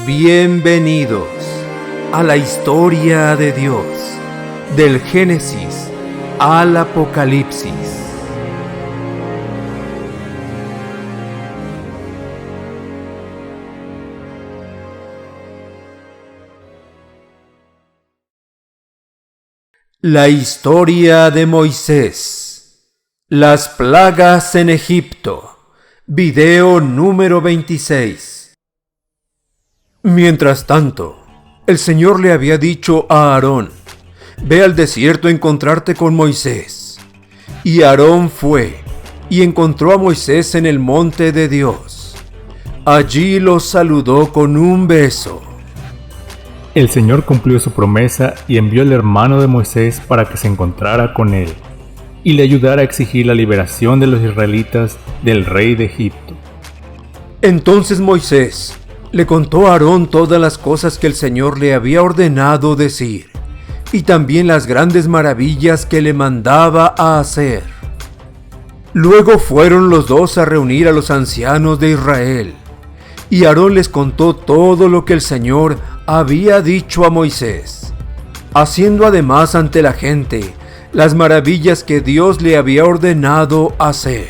Bienvenidos a la historia de Dios, del Génesis al Apocalipsis. La historia de Moisés. Las plagas en Egipto. Video número 26. Mientras tanto, el Señor le había dicho a Aarón: ve al desierto a encontrarte con Moisés. Y Aarón fue y encontró a Moisés en el monte de Dios. Allí lo saludó con un beso. El Señor cumplió su promesa y envió al hermano de Moisés para que se encontrara con él y le ayudara a exigir la liberación de los israelitas del rey de Egipto. Entonces Moisés le contó a Aarón todas las cosas que el Señor le había ordenado decir, y también las grandes maravillas que le mandaba a hacer. Luego fueron los dos a reunir a los ancianos de Israel, y Aarón les contó todo lo que el Señor había dicho a Moisés, haciendo además ante la gente las maravillas que Dios le había ordenado hacer.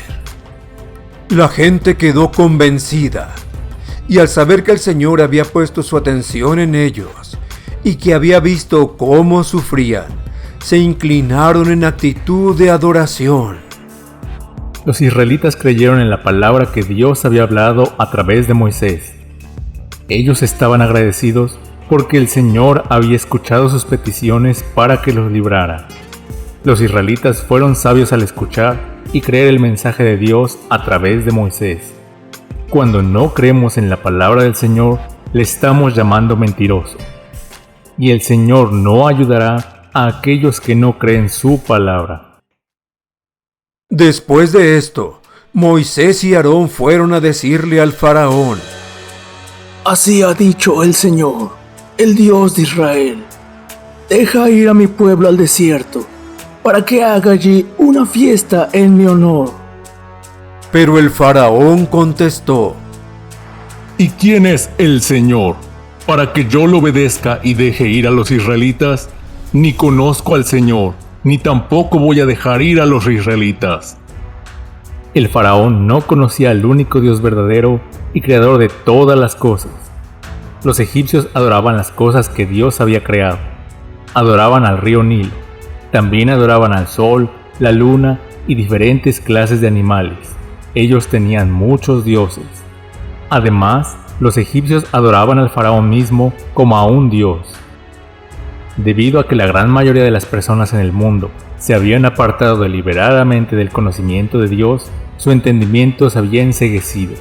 La gente quedó convencida, y al saber que el Señor había puesto su atención en ellos, y que había visto cómo sufrían, se inclinaron en actitud de adoración. Los israelitas creyeron en la palabra que Dios había hablado a través de Moisés. Ellos estaban agradecidos porque el Señor había escuchado sus peticiones para que los librara. Los israelitas fueron sabios al escuchar y creer el mensaje de Dios a través de Moisés. Cuando no creemos en la palabra del Señor, le estamos llamando mentiroso. Y el Señor no ayudará a aquellos que no creen su palabra. Después de esto, Moisés y Aarón fueron a decirle al faraón: así ha dicho el Señor, el Dios de Israel: deja ir a mi pueblo al desierto, para que haga allí una fiesta en mi honor. Pero el faraón contestó: ¿y quién es el Señor, para que yo lo obedezca y deje ir a los israelitas? Ni conozco al Señor, ni tampoco voy a dejar ir a los israelitas. El faraón no conocía al único Dios verdadero y creador de todas las cosas. Los egipcios adoraban las cosas que Dios había creado. Adoraban al río Nilo. También adoraban al sol, la luna y diferentes clases de animales. Ellos tenían muchos dioses. Además, los egipcios adoraban al faraón mismo como a un dios. Debido a que la gran mayoría de las personas en el mundo se habían apartado deliberadamente del conocimiento de Dios, su entendimiento se había enceguecido.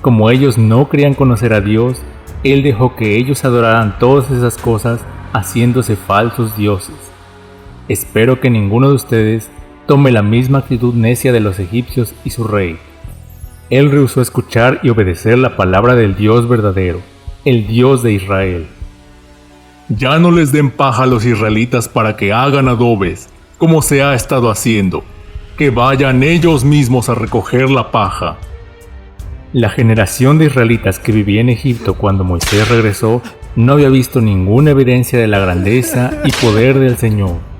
Como ellos no querían conocer a Dios, Él dejó que ellos adoraran todas esas cosas haciéndose falsos dioses. Espero que ninguno de ustedes tome la misma actitud necia de los egipcios y su rey. Él rehusó escuchar y obedecer la palabra del Dios verdadero, el Dios de Israel. Ya no les den paja a los israelitas para que hagan adobes, como se ha estado haciendo. Que vayan ellos mismos a recoger la paja. La generación de israelitas que vivía en Egipto cuando Moisés regresó no había visto ninguna evidencia de la grandeza y poder del Señor.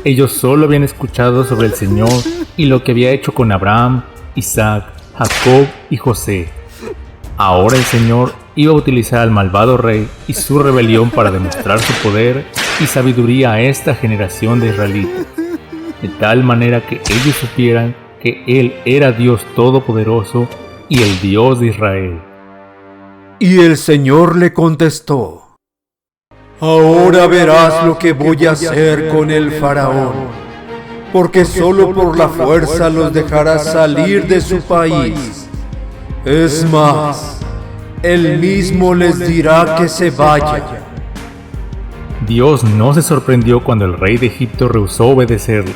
Ellos solo habían escuchado sobre el Señor y lo que había hecho con Abraham, Isaac, Jacob y José. Ahora el Señor iba a utilizar al malvado rey y su rebelión para demostrar su poder y sabiduría a esta generación de israelitas, de tal manera que ellos supieran que Él era Dios Todopoderoso y el Dios de Israel. Y el Señor le contestó: ahora verás lo que voy a hacer con el faraón, porque solo por la fuerza los dejará salir de su país. Es más, Él mismo les dirá que se vayan. Dios no se sorprendió cuando el rey de Egipto rehusó obedecerle.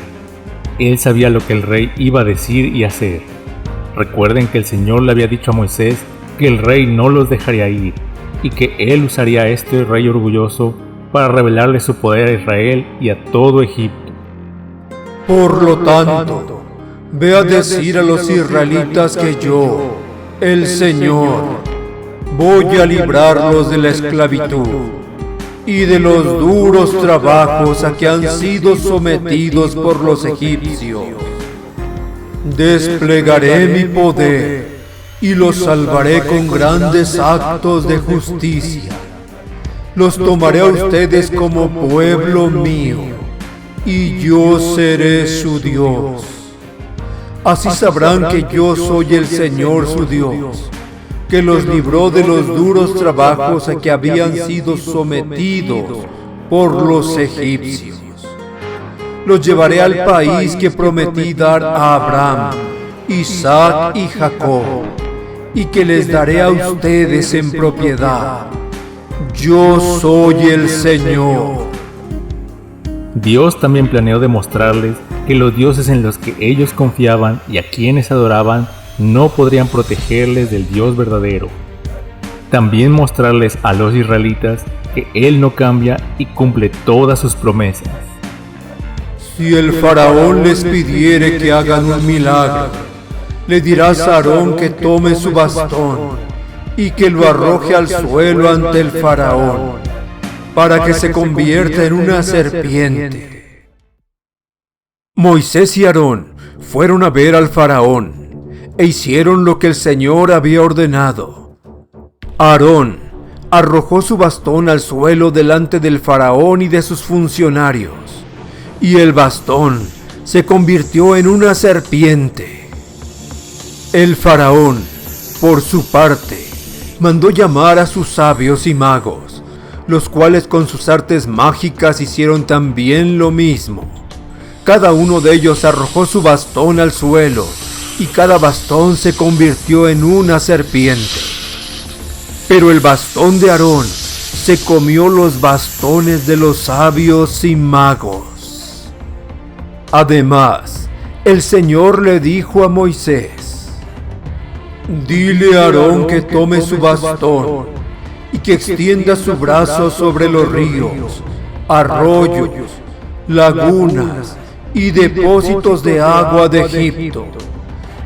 Él sabía lo que el rey iba a decir y hacer. Recuerden que el Señor le había dicho a Moisés que el rey no los dejaría ir y que él usaría a este rey orgulloso para revelarle su poder a Israel y a todo Egipto. Por lo tanto, ve a decir a los israelitas que yo, el Señor, voy a librarlos de la esclavitud y de los duros trabajos a que han sido sometidos por los egipcios. Desplegaré mi poder y los salvaré con grandes actos de justicia. Los tomaré a ustedes como pueblo mío, y yo seré su Dios. Así sabrán que yo soy el Señor su Dios, que los libró de los duros trabajos a que habían sido sometidos por los egipcios. Los llevaré al país que prometí dar a Abraham, Isaac y Jacob, y que les daré a ustedes en propiedad. Yo soy el Señor. Dios también planeó demostrarles que los dioses en los que ellos confiaban y a quienes adoraban no podrían protegerles del Dios verdadero. También mostrarles a los israelitas que Él no cambia y cumple todas sus promesas. Si el faraón les pidiere que hagan un milagro, le dirás a Aarón que tome su bastón y que lo arroje al suelo ante el faraón, para que se convierta en una serpiente. Moisés y Aarón fueron a ver al faraón e hicieron lo que el Señor había ordenado. Aarón arrojó su bastón al suelo delante del faraón y de sus funcionarios, y el bastón se convirtió en una serpiente. El faraón, por su parte, mandó llamar a sus sabios y magos, los cuales con sus artes mágicas hicieron también lo mismo. Cada uno de ellos arrojó su bastón al suelo, y cada bastón se convirtió en una serpiente. Pero el bastón de Aarón se comió los bastones de los sabios y magos. Además, el Señor le dijo a Moisés: dile a Aarón que tome su bastón y que extienda su brazo sobre los ríos, arroyos, lagunas y depósitos de agua de Egipto,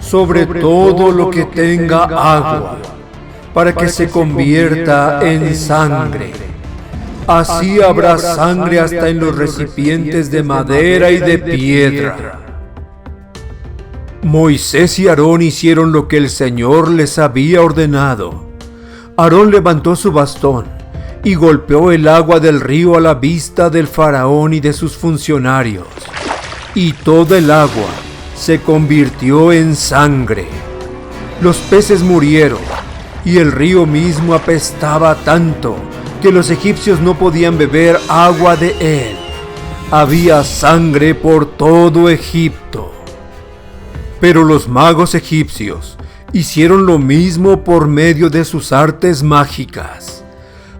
sobre todo lo que tenga agua, para que se convierta en sangre. Así habrá sangre hasta en los recipientes de madera y de piedra. Moisés y Aarón hicieron lo que el Señor les había ordenado. Aarón levantó su bastón y golpeó el agua del río a la vista del faraón y de sus funcionarios, y toda el agua se convirtió en sangre. Los peces murieron, y el río mismo apestaba tanto que los egipcios no podían beber agua de él. Había sangre por todo Egipto. Pero los magos egipcios hicieron lo mismo por medio de sus artes mágicas.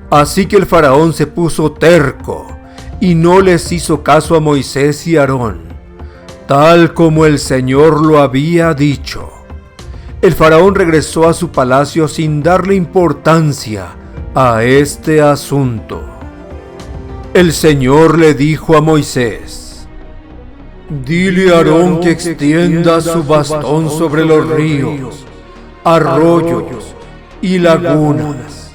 Así que el faraón se puso terco y no les hizo caso a Moisés y Aarón, tal como el Señor lo había dicho. El faraón regresó a su palacio sin darle importancia a este asunto. El Señor le dijo a Moisés: dile a Aarón que extienda su bastón sobre los ríos, arroyos y lagunas,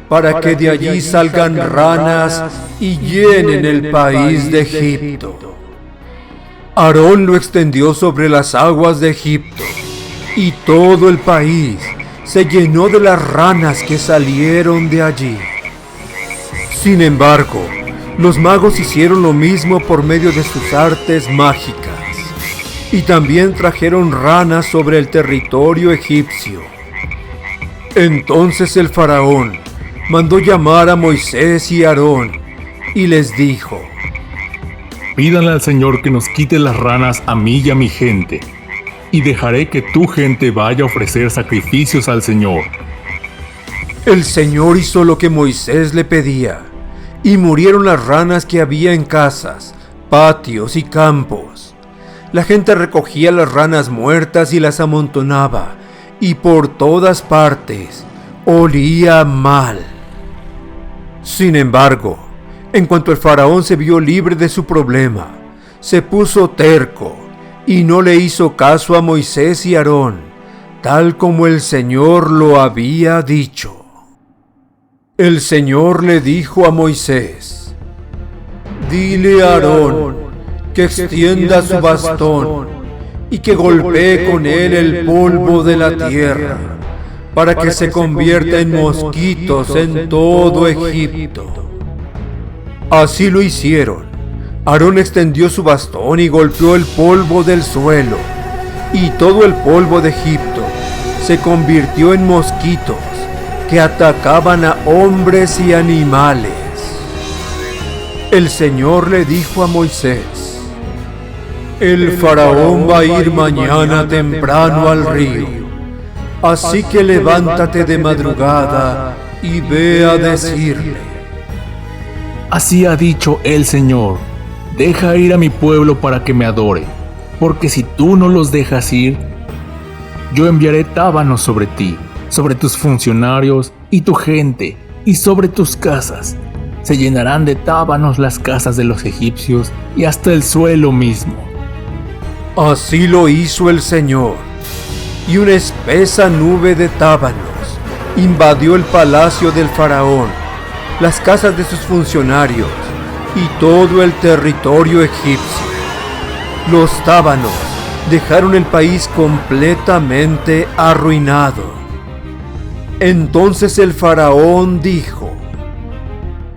para que de allí salgan ranas y llenen el país de Egipto. Aarón lo extendió sobre las aguas de Egipto, y todo el país se llenó de las ranas que salieron de allí. Sin embargo, los magos hicieron lo mismo por medio de sus artes mágicas, y también trajeron ranas sobre el territorio egipcio. Entonces el faraón mandó llamar a Moisés y Aarón, y les dijo: Pídanle al Señor que nos quite las ranas a mí y a mi gente, y dejaré que tu gente vaya a ofrecer sacrificios al Señor. El Señor hizo lo que Moisés le pedía, y murieron las ranas que había en casas, patios y campos. La gente recogía las ranas muertas y las amontonaba, y por todas partes olía mal. Sin embargo, en cuanto el faraón se vio libre de su problema, se puso terco y no le hizo caso a Moisés y Aarón, tal como el Señor lo había dicho. El Señor le dijo a Moisés: dile a Aarón que extienda su bastón y que golpee con él el polvo de la tierra, para que se convierta en mosquitos en todo Egipto. Así lo hicieron. Aarón extendió su bastón y golpeó el polvo del suelo, y todo el polvo de Egipto se convirtió en mosquitos que atacaban a hombres y animales. El Señor le dijo a Moisés: el faraón va a ir mañana temprano al río, así que levántate de madrugada y ve a decirle: así ha dicho el Señor, deja ir a mi pueblo para que me adore, porque si tú no los dejas ir, yo enviaré tábanos sobre ti, sobre tus funcionarios y tu gente, y sobre tus casas. Se llenarán de tábanos las casas de los egipcios y hasta el suelo mismo. Así lo hizo el Señor, y una espesa nube de tábanos invadió el palacio del faraón, las casas de sus funcionarios y todo el territorio egipcio. Los tábanos dejaron el país completamente arruinado. Entonces el faraón dijo: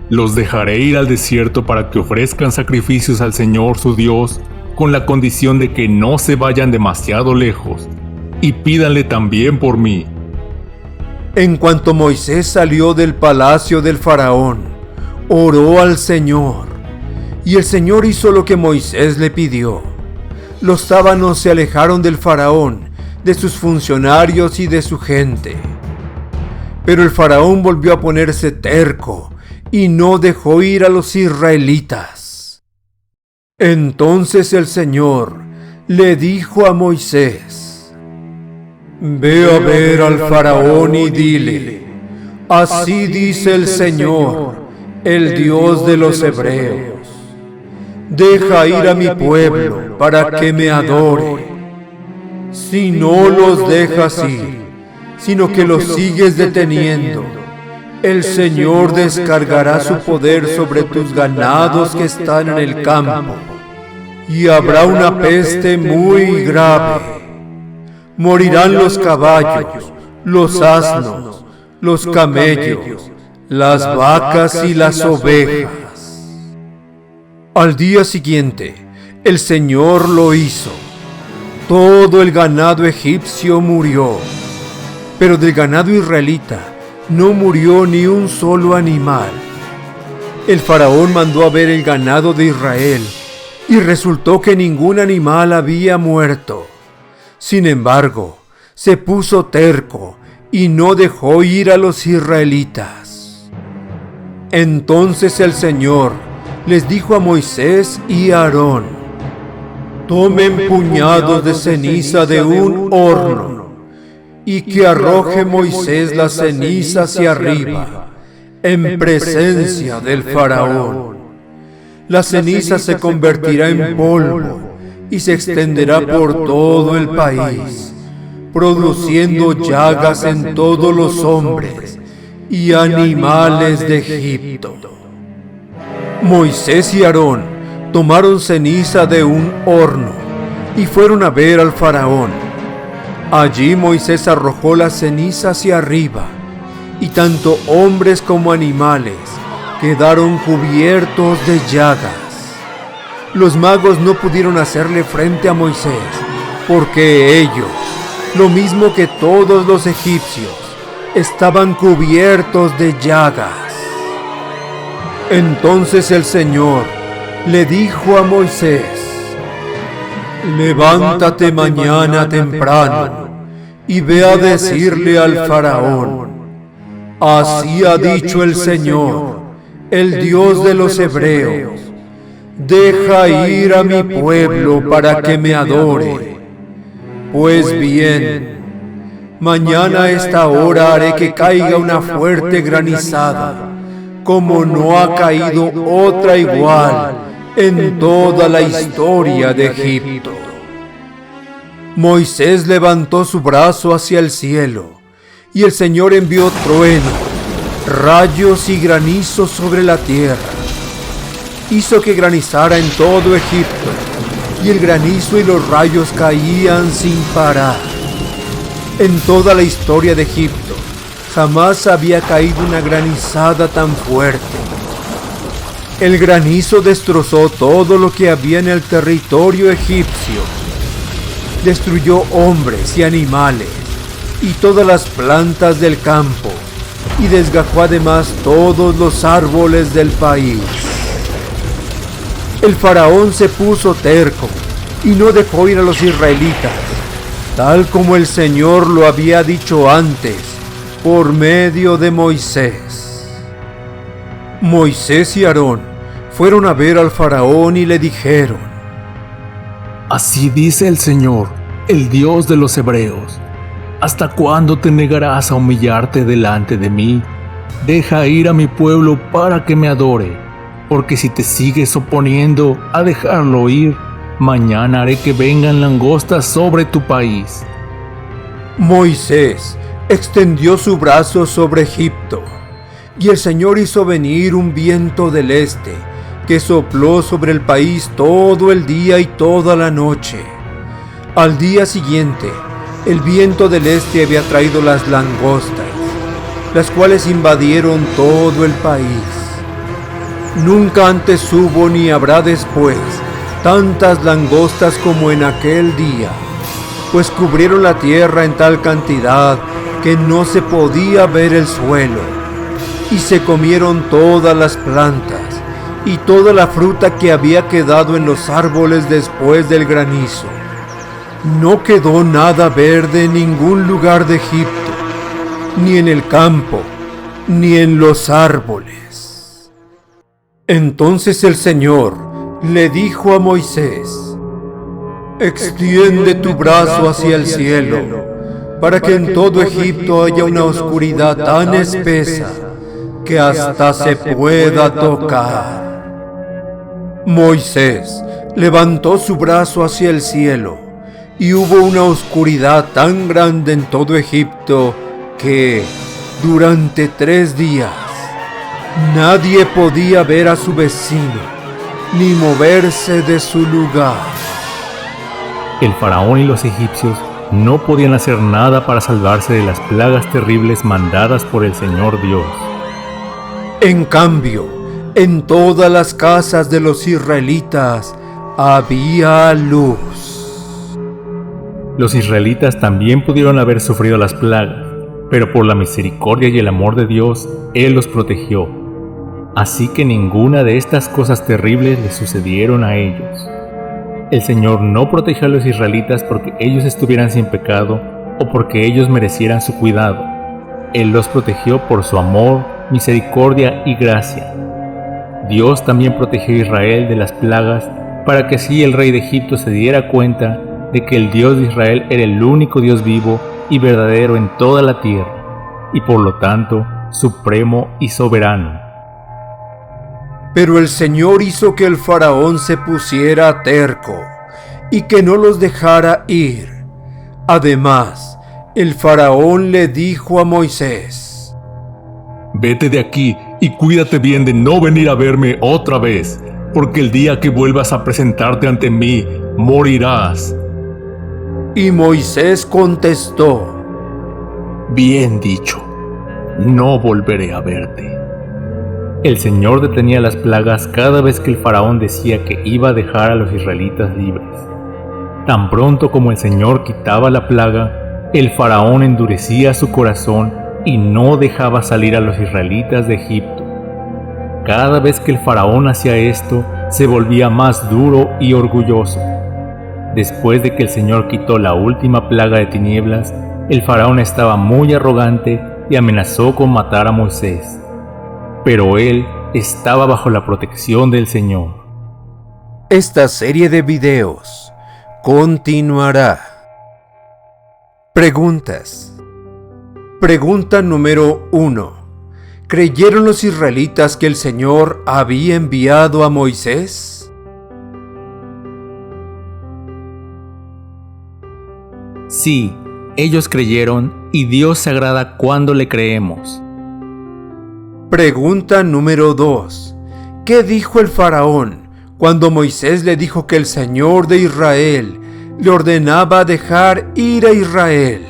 los dejaré ir al desierto para que ofrezcan sacrificios al Señor su Dios, con la condición de que no se vayan demasiado lejos, y pídanle también por mí. En cuanto Moisés salió del palacio del faraón, oró al Señor, y el Señor hizo lo que Moisés le pidió. Los tábanos se alejaron del faraón, de sus funcionarios y de su gente. Pero el faraón volvió a ponerse terco y no dejó ir a los israelitas. Entonces el Señor le dijo a Moisés: ve a ver al faraón y dile: así dice el Señor, el Dios de los hebreos, deja ir a mi pueblo para que me adore. Si no los dejas ir, sino que los sigues deteniendo, el Señor descargará su poder sobre tus ganados que están en el campo, y habrá una peste muy grave. Morirán los caballos, los asnos, los camellos, las vacas y las ovejas. Al día siguiente, el Señor lo hizo. Todo el ganado egipcio murió, pero del ganado israelita no murió ni un solo animal. El faraón mandó a ver el ganado de Israel, y resultó que ningún animal había muerto. Sin embargo, se puso terco y no dejó ir a los israelitas. Entonces el Señor les dijo a Moisés y a Aarón: tomen puñados de ceniza de un horno, y que arroje Moisés la ceniza hacia arriba, en presencia del faraón. La ceniza se convertirá en polvo y se extenderá por todo el país, produciendo llagas en todos los hombres y animales de Egipto. Moisés y Aarón tomaron ceniza de un horno y fueron a ver al faraón. Allí Moisés arrojó la ceniza hacia arriba, y tanto hombres como animales quedaron cubiertos de llagas. Los magos no pudieron hacerle frente a Moisés, porque ellos, lo mismo que todos los egipcios, estaban cubiertos de llagas. Entonces el Señor le dijo a Moisés: levántate mañana temprano y ve a decirle al faraón: así ha dicho el Señor, el Dios de los hebreos, deja ir a mi pueblo para que me adore. Pues bien, mañana a esta hora haré que caiga una fuerte granizada, como no ha caído otra igual en toda la historia de Egipto. Moisés levantó su brazo hacia el cielo, y el Señor envió truenos, rayos y granizo sobre la tierra. Hizo que granizara en todo Egipto, y el granizo y los rayos caían sin parar. En toda la historia de Egipto, jamás había caído una granizada tan fuerte. El granizo destrozó todo lo que había en el territorio egipcio. Destruyó hombres y animales, y todas las plantas del campo, y desgajó además todos los árboles del país. El faraón se puso terco y no dejó ir a los israelitas, tal como el Señor lo había dicho antes, por medio de Moisés. Moisés y Aarón fueron a ver al faraón y le dijeron: Así dice el Señor, el Dios de los hebreos. ¿Hasta cuándo te negarás a humillarte delante de mí? Deja ir a mi pueblo para que me adore, porque si te sigues oponiendo a dejarlo ir, mañana haré que vengan langostas sobre tu país. Moisés extendió su brazo sobre Egipto, y el Señor hizo venir un viento del este, que sopló sobre el país todo el día y toda la noche. Al día siguiente, el viento del este había traído las langostas, las cuales invadieron todo el país. Nunca antes hubo ni habrá después tantas langostas como en aquel día, pues cubrieron la tierra en tal cantidad que no se podía ver el suelo, y se comieron todas las plantas y toda la fruta que había quedado en los árboles después del granizo. No quedó nada verde en ningún lugar de Egipto, ni en el campo, ni en los árboles. Entonces el Señor le dijo a Moisés: extiende tu brazo hacia el cielo, para que en todo Egipto haya una oscuridad tan espesa que hasta se pueda tocar. Moisés levantó su brazo hacia el cielo, y hubo una oscuridad tan grande en todo Egipto que, durante 3 días, nadie podía ver a su vecino, ni moverse de su lugar. El faraón y los egipcios no podían hacer nada para salvarse de las plagas terribles mandadas por el Señor Dios. En cambio, en todas las casas de los israelitas había luz. Los israelitas también pudieron haber sufrido las plagas, pero por la misericordia y el amor de Dios, Él los protegió. Así que ninguna de estas cosas terribles les sucedieron a ellos. El Señor no protegió a los israelitas porque ellos estuvieran sin pecado o porque ellos merecieran su cuidado. Él los protegió por su amor, misericordia y gracia. Dios también protegió a Israel de las plagas para que así el rey de Egipto se diera cuenta de que el Dios de Israel era el único Dios vivo y verdadero en toda la tierra, y por lo tanto, supremo y soberano. Pero el Señor hizo que el faraón se pusiera terco y que no los dejara ir. Además, el faraón le dijo a Moisés: Vete de aquí y cuídate bien de no venir a verme otra vez, porque el día que vuelvas a presentarte ante mí, morirás. Y Moisés contestó: Bien dicho, no volveré a verte. El Señor detenía las plagas cada vez que el faraón decía que iba a dejar a los israelitas libres. Tan pronto como el Señor quitaba la plaga, el faraón endurecía su corazón y no dejaba salir a los israelitas de Egipto. Cada vez que el faraón hacía esto, se volvía más duro y orgulloso. Después de que el Señor quitó la última plaga de tinieblas, el faraón estaba muy arrogante y amenazó con matar a Moisés. Pero él estaba bajo la protección del Señor. Esta serie de videos continuará. Preguntas. Pregunta número 1. ¿Creyeron los israelitas que el Señor había enviado a Moisés? Sí, ellos creyeron y Dios se agrada cuando le creemos. Pregunta número 2. ¿Qué dijo el faraón cuando Moisés le dijo que el Señor de Israel le ordenaba dejar ir a Israel?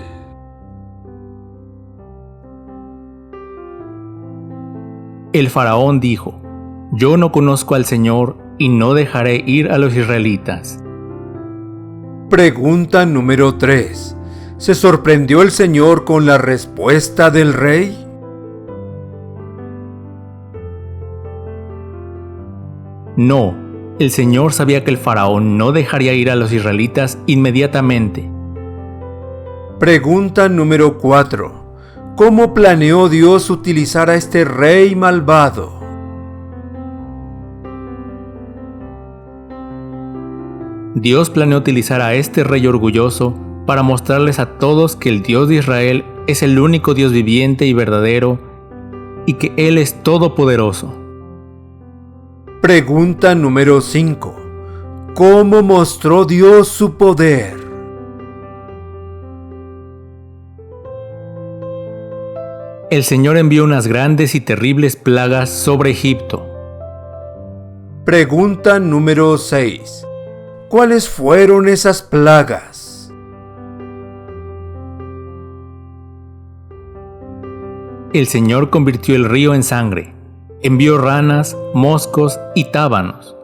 El faraón dijo: Yo no conozco al Señor y no dejaré ir a los israelitas. Pregunta número 3. ¿Se sorprendió el Señor con la respuesta del rey? No, el Señor sabía que el faraón no dejaría ir a los israelitas inmediatamente. Pregunta número 4. ¿Cómo planeó Dios utilizar a este rey malvado? Dios planeó utilizar a este rey orgulloso para mostrarles a todos que el Dios de Israel es el único Dios viviente y verdadero y que Él es todopoderoso. Pregunta número 5. ¿Cómo mostró Dios su poder? El Señor envió unas grandes y terribles plagas sobre Egipto. Pregunta número 6. ¿Cuáles fueron esas plagas? El Señor convirtió el río en sangre, envió ranas, moscos y tábanos.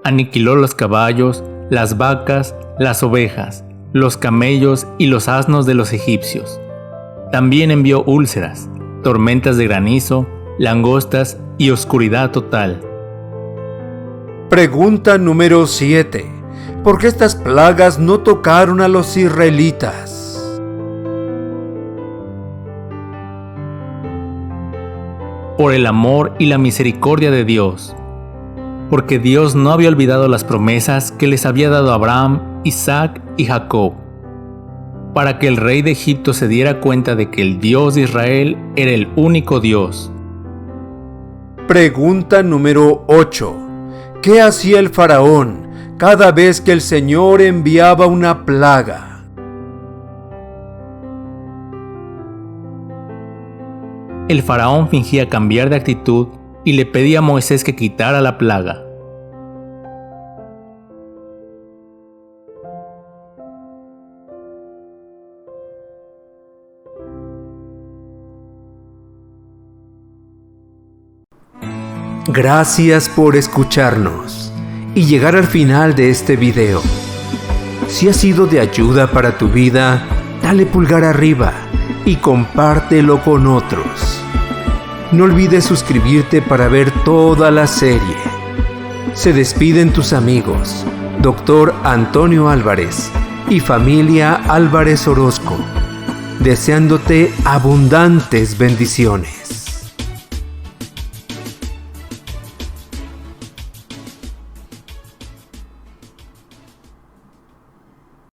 Aniquiló los caballos, las vacas, las ovejas, los camellos y los asnos de los egipcios. También envió úlceras, tormentas de granizo, langostas y oscuridad total. Pregunta número 7. ¿Por qué estas plagas no tocaron a los israelitas? Por el amor y la misericordia de Dios, porque Dios no había olvidado las promesas que les había dado a Abraham, Isaac y Jacob, para que el rey de Egipto se diera cuenta de que el Dios de Israel era el único Dios. Pregunta número 8. ¿Qué hacía el faraón cada vez que el Señor enviaba una plaga? El faraón fingía cambiar de actitud y le pedía a Moisés que quitara la plaga. Gracias por escucharnos y llegar al final de este video. Si ha sido de ayuda para tu vida, dale pulgar arriba y compártelo con otros. No olvides suscribirte para ver toda la serie. Se despiden tus amigos, Dr. Antonio Álvarez y familia Álvarez Orozco, deseándote abundantes bendiciones.